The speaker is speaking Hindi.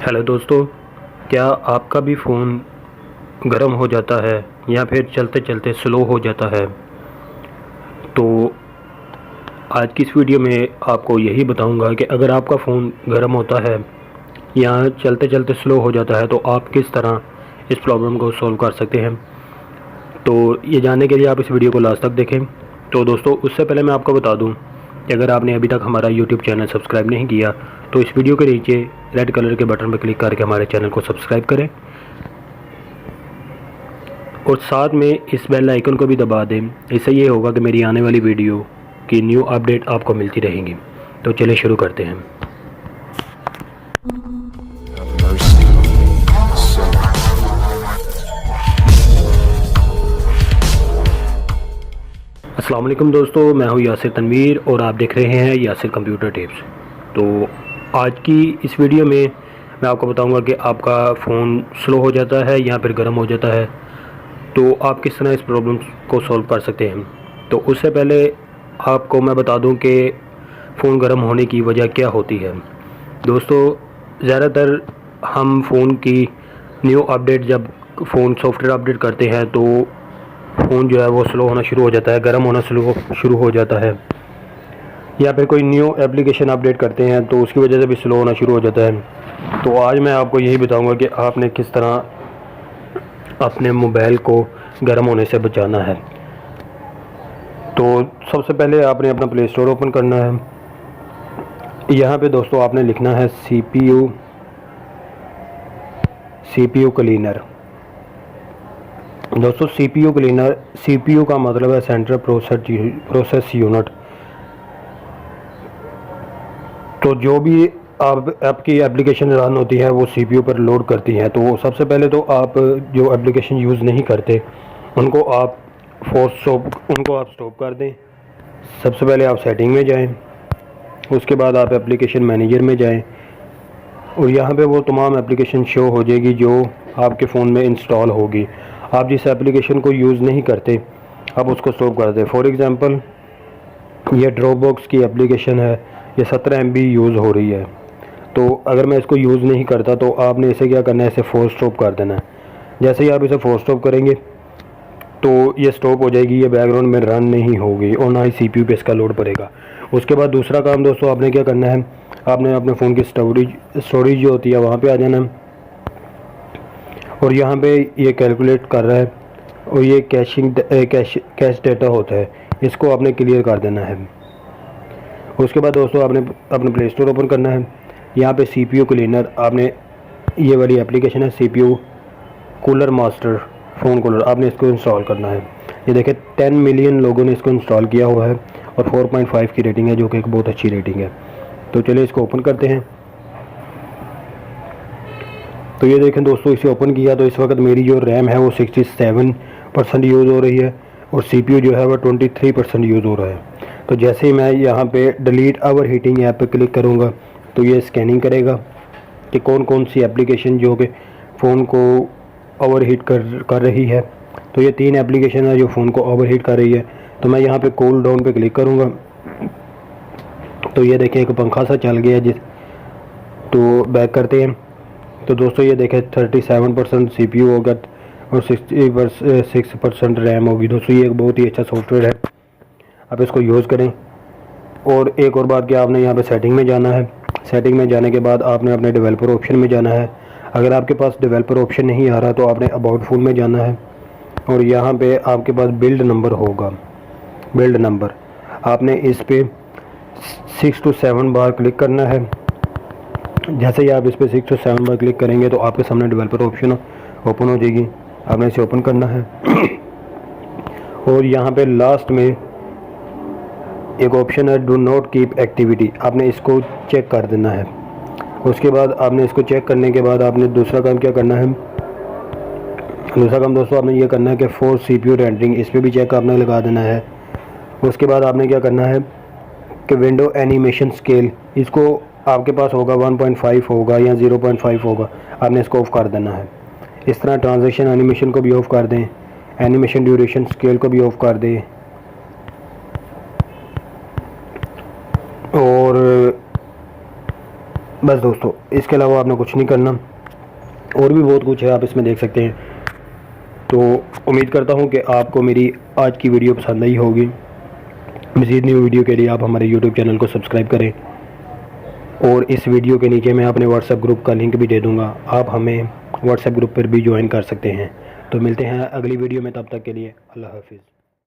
हेलो दोस्तों, क्या आपका भी फ़ोन गर्म हो जाता है या फिर चलते चलते स्लो हो जाता है? तो आज की इस वीडियो में आपको यही बताऊंगा कि अगर आपका फ़ोन गर्म होता है या चलते चलते स्लो हो जाता है तो आप किस तरह इस प्रॉब्लम को सॉल्व कर सकते हैं। तो ये जानने के लिए आप इस वीडियो को लास्ट तक देखें। तो दोस्तों, उससे पहले मैं आपको बता दूं कि अगर आपने अभी तक हमारा यूट्यूब चैनल सब्सक्राइब नहीं किया तो इस वीडियो के नीचे रेड कलर के बटन पर क्लिक करके हमारे चैनल को सब्सक्राइब करें और साथ में इस बेल आइकन को भी दबा दें। इससे ये होगा कि मेरी आने वाली वीडियो की न्यू अपडेट आपको मिलती रहेंगी। तो चलिए शुरू करते हैं। अस्सलाम वालेकुम दोस्तों, मैं हूं यासिर तनवीर और आप देख रहे हैं यासिर कंप्यूटर टिप्स। तो आज की इस वीडियो में मैं आपको बताऊंगा कि आपका फ़ोन स्लो हो जाता है या फिर गर्म हो जाता है, तो आप किस तरह इस प्रॉब्लम को सॉल्व कर सकते हैं। तो उससे पहले आपको मैं बता दूं कि फ़ोन गर्म होने की वजह क्या होती है। दोस्तों, ज़्यादातर हम फ़ोन की न्यू अपडेट जब फ़ोन सॉफ्टवेयर अपडेट करते हैं तो फ़ोन जो है वो स्लो होना शुरू हो जाता है, गर्म होना शुरू हो जाता है, या फिर कोई न्यू एप्लीकेशन अपडेट करते हैं तो उसकी वजह से भी स्लो होना शुरू हो जाता है। तो आज मैं आपको यही बताऊंगा कि आपने किस तरह अपने मोबाइल को गर्म होने से बचाना है। तो सबसे पहले आपने अपना प्ले स्टोर ओपन करना है। यहाँ पे दोस्तों आपने लिखना है CPU क्लीनर। दोस्तों, CPU क्लीनर, CPU का मतलब है सेंट्रल प्रोसेस यूनिट। तो जो भी आपकी एप्लीकेशन रन होती है वो CPU पर लोड करती है। तो सबसे पहले तो आप जो एप्लीकेशन यूज़ नहीं करते उनको आप स्टॉप कर दें। सबसे पहले आप सेटिंग में जाएं, उसके बाद आप एप्लीकेशन मैनेजर में जाएं और यहाँ पे वो तमाम एप्लीकेशन शो हो जाएगी जो आपके फ़ोन में इंस्टॉल होगी। आप जिस एप्लीकेशन को यूज़ नहीं करते आप उसको स्टॉप कर दें। फॉर एग्ज़ाम्पल, ये ड्रॉपबॉक्स की एप्लीकेशन है, ये 17 MB यूज़ हो रही है। तो अगर मैं इसको यूज़ नहीं करता तो आपने इसे क्या करना है, इसे फोर्स स्टॉप कर देना है। जैसे ही आप इसे फोर्स स्टॉप करेंगे तो ये स्टॉप हो जाएगी, ये बैकग्राउंड में रन नहीं होगी और ना ही CPU पे इसका लोड पड़ेगा। उसके बाद दूसरा काम दोस्तों आपने क्या करना है, आपने अपने फ़ोन की स्टोरेज जो होती है वहाँ पे आ जाना है और यहाँ पे ये कैलकुलेट कर रहा है और ये कैश डेटा होता है, इसको आपने क्लियर कर देना है। उसके बाद दोस्तों आपने अपना प्ले स्टोर ओपन करना है। यहाँ पे CPU क्लीनर, आपने ये वाली एप्लीकेशन है CPU cooler master phone cooler, आपने इसको इंस्टॉल करना है। ये देखें 10 मिलियन लोगों ने इसको इंस्टॉल किया हुआ है और 4.5 की रेटिंग है, जो कि एक बहुत अच्छी रेटिंग है। तो चलिए इसको ओपन करते हैं। तो ये देखें दोस्तों, इसे ओपन किया तो इस वक्त मेरी जो रैम है वो 67% यूज़ हो रही है और CPU जो है वो 23% यूज़ हो रहा है। तो जैसे ही मैं यहाँ पे डिलीट ओवर हीटिंग ऐप पे क्लिक करूँगा तो ये स्कैनिंग करेगा कि कौन कौन सी एप्लीकेशन जो कि फ़ोन को ओवर हीट कर रही है। तो ये 3 एप्लीकेशन है जो फ़ोन को ओवर हीट कर रही है। तो मैं यहाँ पे कूल डाउन पे क्लिक करूँगा तो ये देखें एक पंखा सा चल गया तो बैक करते हैं। तो दोस्तों ये देखें 37% CPU होगा और 66% रैम होगी। दोस्तों ये एक बहुत ही अच्छा सॉफ्टवेयर है, आप इसको यूज़ करें। और एक और बात कि आपने यहाँ पे सेटिंग में जाना है। सेटिंग में जाने के बाद आपने अपने डेवलपर ऑप्शन में जाना है। अगर आपके पास डेवलपर ऑप्शन नहीं आ रहा तो आपने अबाउट फ़ोन में जाना है और यहाँ पे आपके पास बिल्ड नंबर होगा। बिल्ड नंबर आपने इस पे 6 to 7 बार क्लिक करना है। जैसे ही आप इस पे 6 to 7 बार क्लिक करेंगे तो आपके सामने डेवलपर ऑप्शन ओपन हो जाएगी, आपने इसे ओपन करना है और यहाँ पे लास्ट में एक ऑप्शन है डू नॉट कीप एक्टिविटी, आपने इसको चेक कर देना है। उसके बाद आपने इसको चेक करने के बाद आपने दूसरा काम क्या करना है, दूसरा काम दोस्तों आपने ये करना है कि फोर्स CPU रेंडरिंग, इस पर भी चेक आपने लगा देना है। उसके बाद आपने क्या करना है कि विंडो एनिमेशन स्केल, इसको आपके पास होगा 1.5 होगा या 0.5 होगा, आपने इसको ऑफ़ कर देना है। इस तरह ट्रांजेक्शन एनिमेशन को भी ऑफ़ कर दें, एनिमेशन ड्यूरेशन स्केल को भी ऑफ़ कर दें और बस दोस्तों, इसके अलावा आपने कुछ नहीं करना। और भी बहुत कुछ है, आप इसमें देख सकते हैं। तो उम्मीद करता हूँ कि आपको मेरी आज की वीडियो पसंद आई होगी। मज़ीद न्यू वीडियो के लिए आप हमारे यूट्यूब चैनल को सब्सक्राइब करें, और इस वीडियो के नीचे मैं अपने व्हाट्सएप ग्रुप का लिंक भी दे दूँगा, आप हमें व्हाट्सएप ग्रुप पर भी ज्वाइन कर सकते हैं। तो मिलते हैं अगली वीडियो में, तब तक के लिए अल्लाह हाफिज़।